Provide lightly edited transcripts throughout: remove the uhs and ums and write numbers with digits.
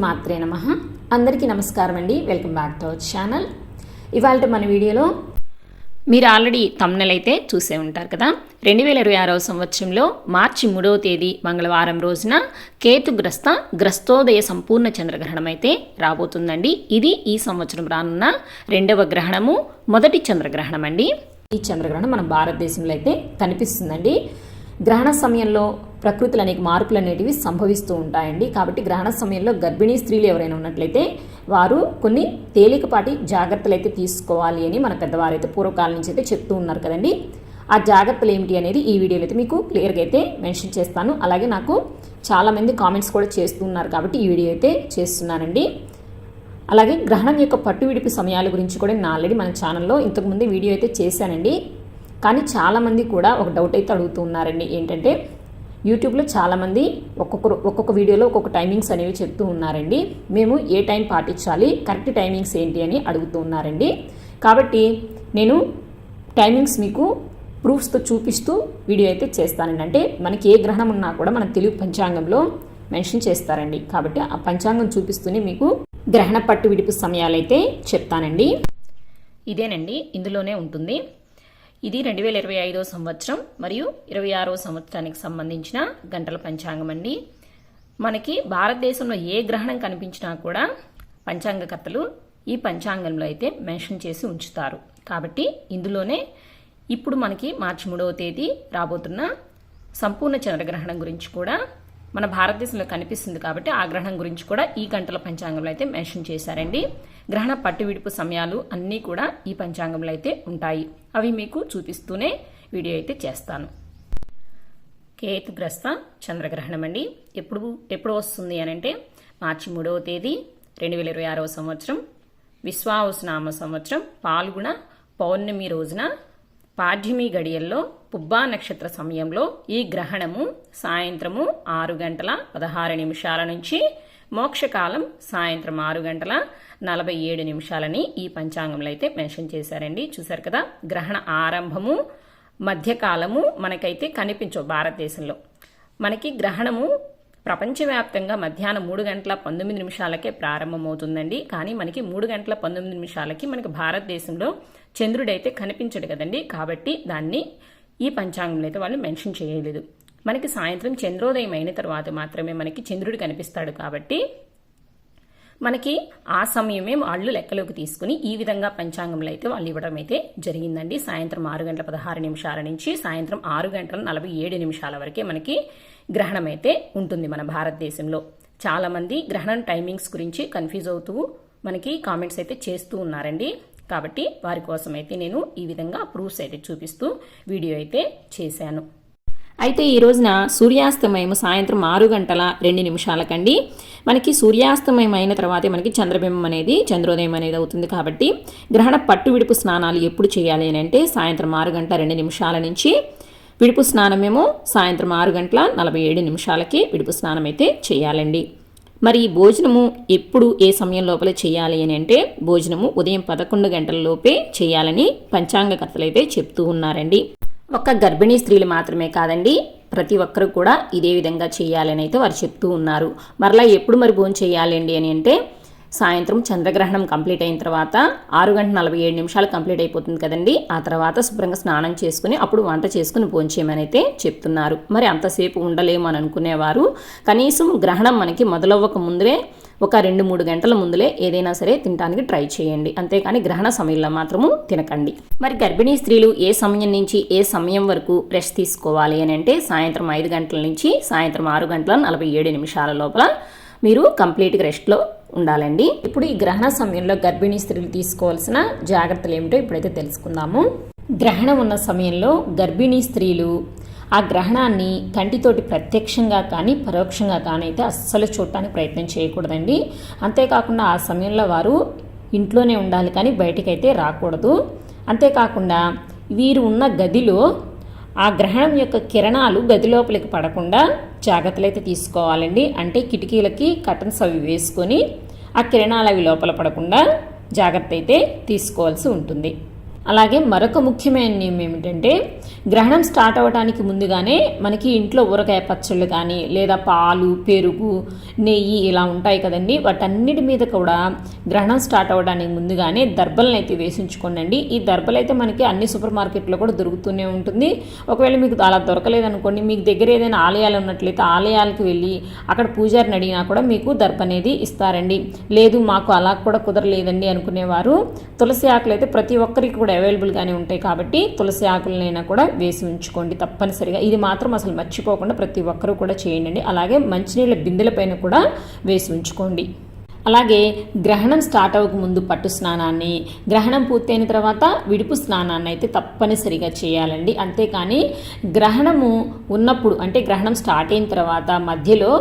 శ్రీమాత్రే నమః. అందరికీ నమస్కారం అండి. Welcome back to our channel. ఇవాళ మన వీడియోలో మీరు ఆల్రెడీ థంబ్నెయిల్ అయితే చూసే ఉంటారు కదా. 2026వ సంవత్సరంలో మార్చి 3వ తేదీ మంగళవారం రోజున గ్రస్తోదయ సంపూర్ణ చంద్రగ్రహణం అయితే రాబోతుందండి. ఇది ఈ సంవత్సరం రానున్న రెండవ గ్రహణము, మొదటి చంద్రగ్రహణం అండి. ఈ చంద్రగ్రహణం మన భారతదేశంలో అయితే కనిపిస్తుందండి. గ్రహణ సమయంలో ప్రకృతిలో అనేక మార్పులు అనేటివి సంభవిస్తూ ఉంటాయండి. కాబట్టి గ్రహణ సమయంలో గర్భిణీ స్త్రీలు ఎవరైనా ఉన్నట్లయితే వారు కొన్ని తేలికపాటి జాగ్రత్తలు అయితే తీసుకోవాలి అని మన పెద్దవారు అయితే పూర్వకాలం నుంచి అయితే చెప్తూ ఉన్నారు కదండి. ఆ జాగ్రత్తలు ఏమిటి అనేది ఈ వీడియోలో అయితే మీకు క్లియర్గా అయితే మెన్షన్ చేస్తాను. అలాగే నాకు చాలామంది కామెంట్స్ కూడా చేస్తూ ఉన్నారు కాబట్టి ఈ వీడియో అయితే చేస్తున్నానండి. అలాగే గ్రహణం యొక్క పట్టు విడిపి సమయాల గురించి కూడా నేను ఆల్రెడీ మన ఛానల్లో ఇంతకుముందు వీడియో అయితే చేశానండి. కానీ చాలామంది కూడా ఒక డౌట్ అయితే అడుగుతూ ఉన్నారండి. ఏంటంటే యూట్యూబ్లో చాలామంది ఒక్కొక్క వీడియోలో ఒక్కొక్క టైమింగ్స్ అనేవి చెప్తూ ఉన్నారండి. మేము ఏ టైం పాటించాలి, కరెక్ట్ టైమింగ్స్ ఏంటి అని అడుగుతూ ఉన్నారండి. కాబట్టి నేను టైమింగ్స్ మీకు ప్రూఫ్స్తో చూపిస్తూ వీడియో అయితే చేస్తానండి. అంటే మనకి ఏ గ్రహణం ఉన్నా కూడా మన తెలుగు పంచాంగంలో మెన్షన్ చేస్తారండి. కాబట్టి ఆ పంచాంగం చూపిస్తూనే మీకు గ్రహణ పట్టు విడిపి సమయాలు అయితే చెప్తానండి. ఇదేనండి, ఇందులోనే ఉంటుంది. ఇది 2025వ సంవత్సరం మరియు 26వ సంవత్సరానికి సంబంధించిన గంటల పంచాంగం అండి. మనకి భారతదేశంలో ఏ గ్రహణం కనిపించినా కూడా పంచాంగకర్తలు ఈ పంచాంగంలో అయితే మెన్షన్ చేసి ఉంచుతారు. కాబట్టి ఇందులోనే ఇప్పుడు మనకి మార్చి 3వ తేదీ రాబోతున్న సంపూర్ణ చంద్రగ్రహణం గురించి కూడా మన భారతదేశంలో కనిపిస్తుంది. కాబట్టి ఆ గ్రహణం గురించి కూడా ఈ గంటల పంచాంగంలో అయితే మెన్షన్ చేశారండి. గ్రహణ పట్టు విడుపు సమయాలు అన్నీ కూడా ఈ పంచాంగంలో అయితే ఉంటాయి. అవి మీకు చూపిస్తూనే వీడియో అయితే చేస్తాను. కేతుగ్రస్త చంద్రగ్రహణం అండి. ఎప్పుడు వస్తుంది అని అంటే మార్చి 3వ తేదీ 2026వ సంవత్సరం విశ్వావసునామ సంవత్సరం పాల్గొన పౌర్ణమి రోజున పాడ్యమి గడియల్లో పుబ్బా నక్షత్ర సమయంలో ఈ గ్రహణము సాయంత్రము 6:16 నుంచి మోక్షకాలం సాయంత్రం 6:47 ఈ పంచాంగంలో అయితే మెన్షన్ చేశారండి. చూసారు కదా, గ్రహణ ఆరంభము మధ్యకాలము మనకైతే కనిపించవు. భారతదేశంలో మనకి గ్రహణము ప్రపంచవ్యాప్తంగా మధ్యాహ్నం 3:19 ప్రారంభమవుతుందండి. కానీ మనకి 3:19 మనకి భారతదేశంలో చంద్రుడైతే కనిపించడు కదండి. కాబట్టి దాన్ని ఈ పంచాంగంలో అయితే వాళ్ళు మెన్షన్ చేయలేదు. మనకి సాయంత్రం చంద్రోదయం అయిన తర్వాత మాత్రమే మనకి చంద్రుడు కనిపిస్తాడు. కాబట్టి మనకి ఆ సమయమే వాళ్ళు లెక్కలోకి తీసుకుని ఈ విధంగా పంచాంగంలో అయితే వాళ్ళు ఇవ్వడం అయితే జరిగిందండి. సాయంత్రం 6:16 నుంచి సాయంత్రం 6:47 వరకే మనకి గ్రహణం అయితే ఉంటుంది మన భారతదేశంలో. చాలా మంది గ్రహణం టైమింగ్స్ గురించి కన్ఫ్యూజ్ అవుతూ మనకి కామెంట్స్ అయితే చేస్తూ ఉన్నారండి. కాబట్టి వారి కోసం అయితే నేను ఈ విధంగా ప్రూఫ్స్ అయితే చూపిస్తూ వీడియో అయితే చేశాను. అయితే ఈ రోజున సూర్యాస్తమయం సాయంత్రం 6:02 మనకి సూర్యాస్తమయం అయిన తర్వాతే మనకి చంద్రబింబం అనేది చంద్రోదయం అనేది అవుతుంది. కాబట్టి గ్రహణ పట్టు విడుపు స్నానాలు ఎప్పుడు చేయాలి అని అంటే సాయంత్రం 6:02 నుంచి విడుపు స్నానమేమో సాయంత్రం 6:47 విడుపు స్నానం అయితే చేయాలండి. మరి భోజనము ఎప్పుడు ఏ సమయం లోపల చేయాలి అని అంటే భోజనము ఉదయం 11 గంటల లోపే చేయాలని పంచాంగకర్తలు అయితే చెప్తూ ఉన్నారండి. ఒక్క గర్భిణీ స్త్రీలు మాత్రమే కాదండి, ప్రతి ఒక్కరు కూడా ఇదే విధంగా చేయాలని అయితే వారు చెప్తూ ఉన్నారు. మరలా ఎప్పుడు మరి భోజనం చేయాలండి అని అంటే సాయంత్రం చంద్రగ్రహణం కంప్లీట్ అయిన తర్వాత 6:47 కంప్లీట్ అయిపోతుంది కదండి. ఆ తర్వాత శుభ్రంగా స్నానం చేసుకుని అప్పుడు వంట చేసుకుని భోంచేయమని అయితే చెప్తున్నారు. మరి అంతసేపు ఉండలేము అని అనుకునేవారు కనీసం గ్రహణం మనకి మొదలవ్వక ముందే ఒక 2-3 గంటల ముందులే ఏదైనా సరే తినడానికి ట్రై చేయండి. అంతేకాని గ్రహణ సమయంలో మాత్రము తినకండి. మరి గర్భిణీ స్త్రీలు ఏ సమయం నుంచి ఏ సమయం వరకు రెస్ట్ తీసుకోవాలి అని అంటే సాయంత్రం 5 గంటల నుంచి సాయంత్రం 6:47 లోపల మీరు కంప్లీట్గా రెస్ట్లో ఉండాలండి. ఇప్పుడు ఈ గ్రహణ సమయంలో గర్భిణీ స్త్రీలు తీసుకోవాల్సిన జాగ్రత్తలు ఏమిటో ఇప్పుడైతే తెలుసుకుందాము. గ్రహణం ఉన్న సమయంలో గర్భిణీ స్త్రీలు ఆ గ్రహణాన్ని కంటితోటి ప్రత్యక్షంగా కానీ పరోక్షంగా కానీ అయితే అస్సలు చూడటానికి ప్రయత్నం చేయకూడదండి. అంతేకాకుండా ఆ సమయంలో వారు ఇంట్లోనే ఉండాలి కానీ బయటికైతే రాకూడదు. అంతేకాకుండా వీరు ఉన్న గదిలో ఆ గ్రహణం యొక్క కిరణాలు గది లోపలికి పడకుండా జాగ్రత్తలు అయితే తీసుకోవాలండి. అంటే కిటికీలకి కర్టన్స్ అవి వేసుకొని ఆ కిరణాలు అవి లోపల పడకుండా జాగ్రత్త అయితే తీసుకోవాల్సి ఉంటుంది. అలాగే మరొక ముఖ్యమైన నియమం ఏమిటంటే గ్రహణం స్టార్ట్ అవ్వడానికి ముందుగానే మనకి ఇంట్లో ఊరగాయ పచ్చళ్ళు కానీ లేదా పాలు, పెరుగు, నెయ్యి ఇలా ఉంటాయి కదండి, వాటన్నిటి మీద కూడా గ్రహణం స్టార్ట్ అవ్వడానికి ముందుగానే దర్బలను అయితే వేసించుకోండి. ఈ దర్బలు అయితే మనకి అన్ని సూపర్ మార్కెట్లో కూడా దొరుకుతూనే ఉంటుంది. ఒకవేళ మీకు అలా దొరకలేదనుకోండి, మీకు దగ్గర ఏదైనా ఆలయాలు ఉన్నట్లయితే ఆలయాలకు వెళ్ళి అక్కడ పూజారిని అడిగినా కూడా మీకు దర్బ అనేది ఇస్తారండి. లేదు మాకు అలా కూడా కుదరలేదండి అనుకునేవారు తులసి ఆకులు అయితే ప్రతి ఒక్కరికి కూడా అవైలబుల్గానే ఉంటాయి కాబట్టి తులసి ఆకులనైనా కూడా వేసి ఉంచుకోండి తప్పనిసరిగా. ఇది మాత్రం అసలు మర్చిపోకుండా ప్రతి ఒక్కరూ కూడా చేయండి. అలాగే మంచినీళ్ళ బిందెల పైన కూడా వేసి ఉంచుకోండి. అలాగే గ్రహణం స్టార్ట్ అవ్వక ముందు పట్టు స్నానాన్ని, గ్రహణం పూర్తయిన తర్వాత విడుపు స్నానాన్ని అయితే తప్పనిసరిగా చేయాలండి. అంతేకాని గ్రహణము ఉన్నప్పుడు అంటే గ్రహణం స్టార్ట్ అయిన తర్వాత మధ్యలో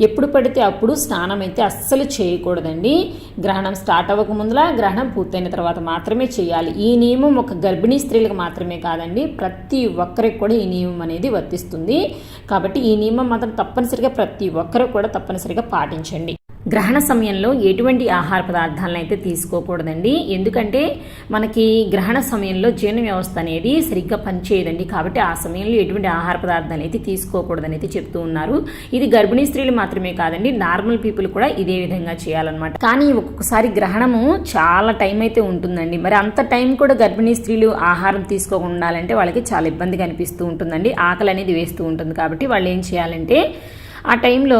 ఎప్పుడు పడితే అప్పుడు స్నానం అయితే అస్సలు చేయకూడదండి. గ్రహణం స్టార్ట్ అవ్వక ముందులా గ్రహణం పూర్తయిన తర్వాత మాత్రమే చేయాలి. ఈ నియమం ఒక గర్భిణీ స్త్రీలకు మాత్రమే కాదండి, ప్రతి ఒక్కరికి కూడా ఈ నియమం అనేది వర్తిస్తుంది. కాబట్టి ఈ నియమం మాత్రం తప్పనిసరిగా ప్రతి ఒక్కరు కూడా తప్పనిసరిగా పాటించండి. గ్రహణ సమయంలో ఎటువంటి ఆహార పదార్థాలను అయితే తీసుకోకూడదండి. ఎందుకంటే మనకి గ్రహణ సమయంలో జీర్ణ వ్యవస్థ అనేది సరిగ్గా పనిచేయదండి. కాబట్టి ఆ సమయంలో ఎటువంటి ఆహార పదార్థాలు అయితే తీసుకోకూడదని అయితే చెప్తూ ఉన్నారు. ఇది గర్భిణీ స్త్రీలు మాత్రమే కాదండి, నార్మల్ పీపుల్ కూడా ఇదే విధంగా చేయాలన్నమాట. కానీ ఒక్కొక్కసారి గ్రహణము చాలా టైం అయితే ఉంటుందండి. మరి అంత టైం కూడా గర్భిణీ స్త్రీలు ఆహారం తీసుకోకుండా ఉండాలంటే వాళ్ళకి చాలా ఇబ్బందిగా అనిపిస్తూ ఉంటుందండి. ఆకలి అనేది వేస్తూ ఉంటుంది. కాబట్టి వాళ్ళు ఏం చేయాలంటే ఆ టైంలో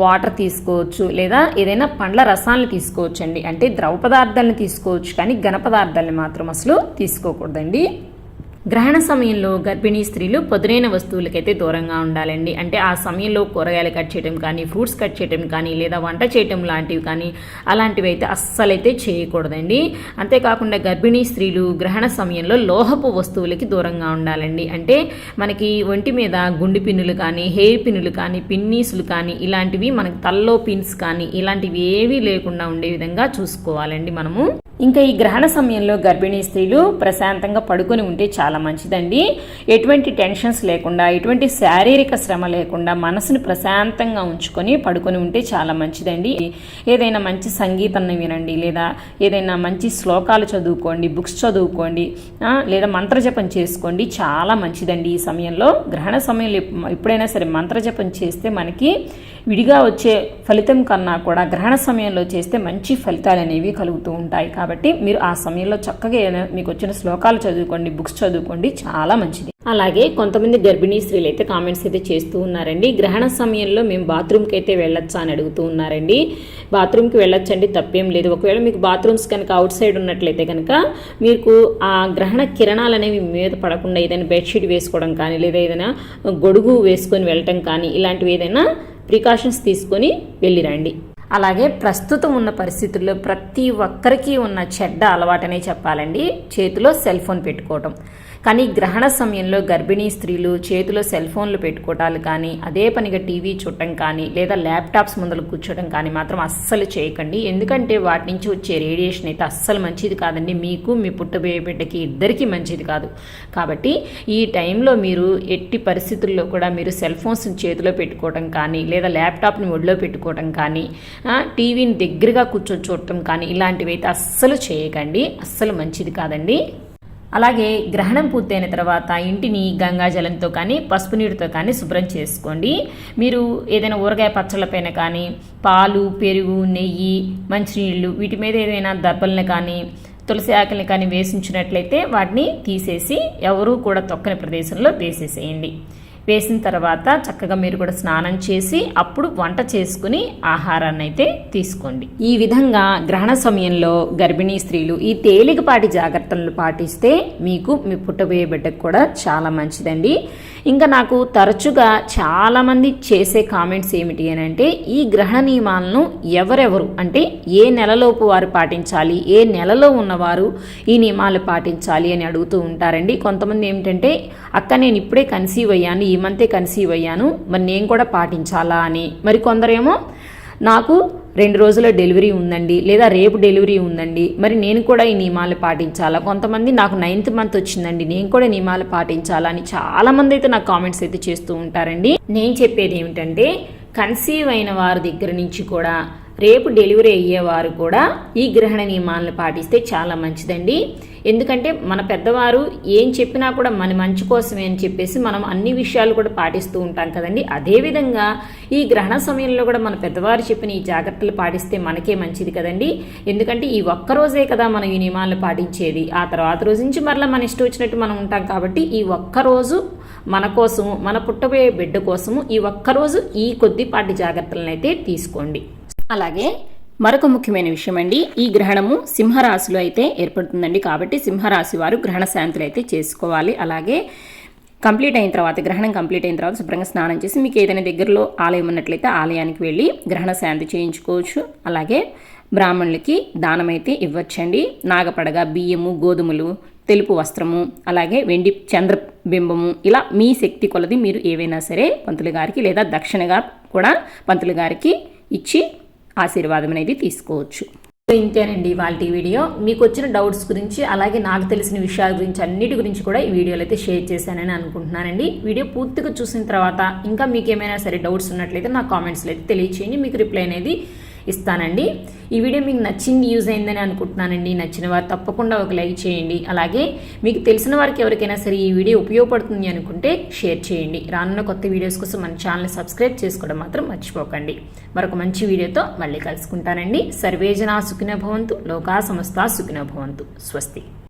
వాటర్ తీసుకోవచ్చు, లేదా ఏదైనా పండ్ల రసాలను తీసుకోవచ్చండి. అంటే ద్రవ పదార్థాలను తీసుకోవచ్చు, కానీ ఘన పదార్థాలను మాత్రం అసలు తీసుకోకూడదండి. గ్రహణ సమయంలో గర్భిణీ స్త్రీలు పదునైన వస్తువులకైతే దూరంగా ఉండాలండి. అంటే ఆ సమయంలో కూరగాయలు కట్ చేయడం కానీ, ఫ్రూట్స్ కట్ చేయడం కానీ, లేదా వంట చేయటం లాంటివి కానీ అలాంటివి అయితే అస్సలైతే చేయకూడదండి. అంతేకాకుండా గర్భిణీ స్త్రీలు గ్రహణ సమయంలో లోహపు వస్తువులకి దూరంగా ఉండాలండి. అంటే మనకి ఒంటి మీద గుండు పిన్నులు కానీ, హెయిర్ పిన్నులు కానీ, పిన్నీసులు కానీ ఇలాంటివి మనకి తల్లో పిన్స్ కానీ ఇలాంటివి ఏవీ లేకుండా ఉండే విధంగా చూసుకోవాలండి మనము. ఇంకా ఈ గ్రహణ సమయంలో గర్భిణీ స్త్రీలు ప్రశాంతంగా పడుకొని ఉంటే చాలా మంచిదండి. ఎటువంటి టెన్షన్స్ లేకుండా, ఎటువంటి శారీరక శ్రమ లేకుండా మనసుని ప్రశాంతంగా ఉంచుకొని పడుకొని ఉంటే చాలా మంచిదండి. ఏదైనా మంచి సంగీతాన్ని వినండి, లేదా ఏదైనా మంచి శ్లోకాలు చదువుకోండి, బుక్స్ చదువుకోండి, లేదా మంత్రజపం చేసుకోండి, చాలా మంచిదండి. ఈ సమయంలో గ్రహణ సమయంలో ఎప్పుడైనా సరే మంత్రజపం చేస్తే మనకి విడిగా వచ్చే ఫలితం కన్నా కూడా గ్రహణ సమయంలో చేస్తే మంచి ఫలితాలు అనేవి కలుగుతూ ఉంటాయి. కాబట్టి మీరు ఆ సమయంలో చక్కగా మీకు వచ్చిన శ్లోకాలు చదువుకోండి, బుక్స్ చదువుకోండి, చాలా మంచిది. అలాగే కొంతమంది గర్భిణీ స్త్రీలు అయితే కామెంట్స్ అయితే చేస్తూ ఉన్నారండి. గ్రహణ సమయంలో మేము బాత్రూమ్కి అయితే వెళ్ళొచ్చా అని అడుగుతూ ఉన్నారండి. బాత్రూమ్కి వెళ్ళొచ్చండి, తప్పేం లేదు. ఒకవేళ మీకు బాత్రూమ్స్ కనుక అవుట్ సైడ్ ఉన్నట్లయితే కనుక మీకు ఆ గ్రహణ కిరణాలు అనేవి మీద పడకుండా ఏదైనా బెడ్షీట్ వేసుకోవడం కానీ, లేదా ఏదైనా గొడుగు వేసుకొని వెళ్ళటం కానీ ఇలాంటివి ఏదైనా ప్రికాషన్స్ తీసుకొని వెళ్ళిరండి. అలాగే ప్రస్తుతం ఉన్న పరిస్థితుల్లో ప్రతి ఒక్కరికి ఉన్న చెడ్డ అలవాటనే చెప్పాలండి, చేతిలో సెల్ ఫోన్ పెట్టుకోవటం. కానీ గ్రహణ సమయంలో గర్భిణీ స్త్రీలు చేతిలో సెల్ ఫోన్లు పెట్టుకోవటాలు కానీ, అదే పనిగా టీవీ చూడటం కానీ, లేదా ల్యాప్టాప్స్ ముందర కూర్చోవడం కానీ మాత్రం అస్సలు చేయకండి. ఎందుకంటే వాటి నుంచి వచ్చే రేడియేషన్ అయితే అస్సలు మంచిది కాదండి. మీకు మీ పుట్టబోయే బిడ్డకి ఇద్దరికీ మంచిది కాదు. కాబట్టి ఈ టైంలో మీరు ఎట్టి పరిస్థితుల్లో కూడా మీరు సెల్ ఫోన్స్ చేతిలో పెట్టుకోవటం కానీ, లేదా ల్యాప్టాప్ని ఒడిలో పెట్టుకోవటం కానీ, టీవీని దగ్గరగా కూర్చొని చూడటం కానీ ఇలాంటివి అయితే అస్సలు చేయకండి, అస్సలు మంచిది కాదండి. అలాగే గ్రహణం పూర్తయిన తర్వాత ఇంటిని గంగాజలంతో కానీ, పసుపు నీటితో కానీ శుభ్రం చేసుకోండి. మీరు ఏదైనా ఊరగాయ పచ్చళ్ళపైన కానీ, పాలు, పెరుగు, నెయ్యి, మంచినీళ్ళు వీటి మీద ఏదైనా దర్బల్ని కానీ, తులసి ఆకుల్ని కానీ వేసించినట్లయితే వాటిని తీసేసి ఎవరూ కూడా తొక్కని ప్రదేశంలో వేసేసేయండి. వేసిన తర్వాత చక్కగా మీరు కూడా స్నానం చేసి అప్పుడు వంట చేసుకుని ఆహారాన్ని అయితే తీసుకోండి. ఈ విధంగా గ్రహణ సమయంలో గర్భిణీ స్త్రీలు ఈ తేలికపాటి జాగ్రత్తలను పాటిస్తే మీకు మీ పుట్టబోయే బిడ్డకు కూడా చాలా మంచిదండి. ఇంకా నాకు తరచుగా చాలామంది చేసే కామెంట్స్ ఏమిటి అని అంటే, ఈ గ్రహణ నియమాలను ఎవరెవరు అంటే ఏ నెలలోపు వారు పాటించాలి, ఏ నెలలో ఉన్నవారు ఈ నియమాలు పాటించాలి అని అడుగుతూ ఉంటారండి. కొంతమంది ఏమిటంటే, అక్క నేను ఇప్పుడే కన్సీవ్ అయ్యాను, ఈ మంతే కన్సీవ్ అయ్యాను, మరి నేను కూడా పాటించాలా అని. మరి కొందరేమో నాకు 2 రోజుల డెలివరీ ఉందండి, లేదా రేపు డెలివరీ ఉందండి, మరి నేను కూడా ఈ నియమాలు పాటించాలా. కొంతమంది నాకు 9th మంత్ వచ్చిందండి, నేను కూడా నియమాలు పాటించాలా అని చాలామంది అయితే నాకు కామెంట్స్ అయితే చేస్తూ ఉంటారండి. నేను చెప్పేది ఏమిటంటే, కన్సీవ్ అయిన వారి దగ్గర నుంచి కూడా రేపు డెలివరీ అయ్యేవారు కూడా ఈ గ్రహణ నియమాలను పాటిస్తే చాలా మంచిదండి. ఎందుకంటే మన పెద్దవారు ఏం చెప్పినా కూడా మన మంచి కోసమే అని చెప్పేసి మనం అన్ని విషయాలు కూడా పాటిస్తూ ఉంటాం కదండి. అదేవిధంగా ఈ గ్రహణ సమయంలో కూడా మన పెద్దవారు చెప్పిన ఈ జాగ్రత్తలు పాటిస్తే మనకే మంచిది కదండి. ఎందుకంటే ఈ ఒక్కరోజే కదా మనం ఈ నియమాలను పాటించేది, ఆ తర్వాత రోజు నుంచి మరలా మన ఇష్టం వచ్చినట్టు మనం ఉంటాం. కాబట్టి ఈ ఒక్కరోజు మన కోసము, మన పుట్టబోయే బిడ్డ కోసము ఈ ఒక్కరోజు ఈ కొద్దిపాటి జాగ్రత్తలను అయితే తీసుకోండి. అలాగే మరొక ముఖ్యమైన విషయం అండి, ఈ గ్రహణము సింహరాశిలో అయితే ఏర్పడుతుందండి. కాబట్టి సింహరాశి వారు గ్రహణ శాంతులు అయితే చేసుకోవాలి. అలాగే కంప్లీట్ అయిన తర్వాత, గ్రహణం కంప్లీట్ అయిన తర్వాత శుభ్రంగా స్నానం చేసి మీకు ఏదైనా దగ్గరలో ఆలయం ఉన్నట్లయితే ఆలయానికి వెళ్ళి గ్రహణ శాంతి చేయించుకోవచ్చు. అలాగే బ్రాహ్మణులకి దానం అయితే ఇవ్వచ్చండి. నాగపడగ, బియ్యము, గోధుమలు, తెలుపు వస్త్రము, అలాగే వెండి చంద్రబింబము, ఇలా మీ శక్తి కొలది మీరు ఏవైనా సరే పంతులు గారికి లేదా దక్షిణగా కూడా పంతులు గారికి ఇచ్చి ఆశీర్వాదం అనేది తీసుకోవచ్చు. ఇంతేనండి ఇవాళ వీడియో. మీకు వచ్చిన డౌట్స్ గురించి, అలాగే నాకు తెలిసిన విషయాల గురించి అన్నిటి గురించి కూడా ఈ వీడియోలో అయితే షేర్ చేశానని అనుకుంటున్నానండి. వీడియో పూర్తిగా చూసిన తర్వాత ఇంకా మీకు ఏమైనా సరే డౌట్స్ ఉన్నట్లయితే నా కామెంట్స్లో అయితే తెలియచేయండి, మీకు రిప్లై అనేది ఇస్తానండి. ఈ వీడియో మీకు నచ్చింది, యూజ్ అయిందని అనుకుంటున్నానండి. నచ్చిన వారు తప్పకుండా ఒక లైక్ చేయండి. అలాగే మీకు తెలిసిన వారికి ఎవరికైనా సరే ఈ వీడియో ఉపయోగపడుతుంది అనుకుంటే షేర్ చేయండి. రానున్న కొత్త వీడియోస్ కోసం మన ఛానల్ని సబ్స్క్రైబ్ చేసుకోవడం మాత్రం మర్చిపోకండి. మరొక మంచి వీడియోతో మళ్ళీ కలుసుకుంటానండి. సర్వేజనా సుఖినో భవంతు, లోకా సమస్తా సుఖినో భవంతు. స్వస్తి.